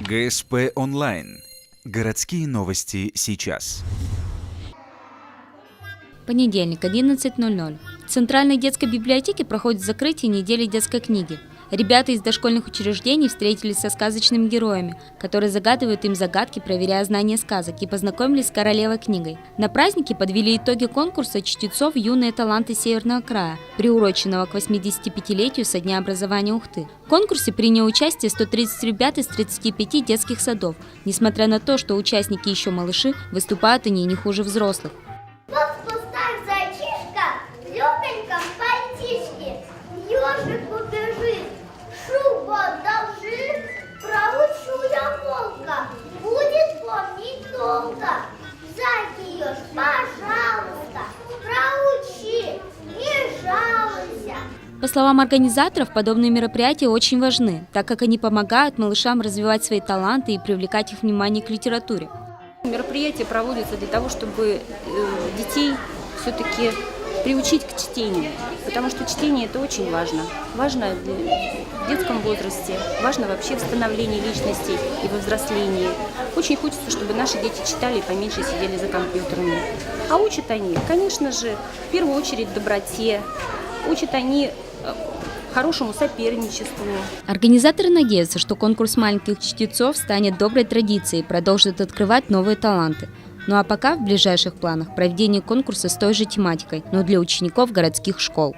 ГСП онлайн. Городские новости сейчас. Понедельник, 11:00. В Центральной детской библиотеке проходит закрытие недели детской книги. Ребята из дошкольных учреждений встретились со сказочными героями, которые загадывают им загадки, проверяя знания сказок, и познакомились с королевой книгой. На празднике подвели итоги конкурса чтецов «Юные таланты Северного края», приуроченного к 85-летию со дня образования Ухты. В конкурсе приняло участие 130 ребят из 35 детских садов. Несмотря на то, что участники еще малыши, выступают они не хуже взрослых. Будет помнить долго. Зайки ешь, пожалуйста, проучи, не жалуйся. По словам организаторов, подобные мероприятия очень важны, так как они помогают малышам развивать свои таланты и привлекать их внимание к литературе. Мероприятия проводятся для того, чтобы детей все-таки приучить к чтению, потому что чтение – это очень важно. Важно в детском возрасте, важно вообще в становлении личности и во взрослении. Очень хочется, чтобы наши дети читали и поменьше сидели за компьютерами. А учат они, конечно же, в первую очередь доброте, учат они хорошему соперничеству. Организаторы надеются, что конкурс маленьких чтецов станет доброй традицией и продолжит открывать новые таланты. Ну а пока в ближайших планах проведение конкурса с той же тематикой, но для учеников городских школ.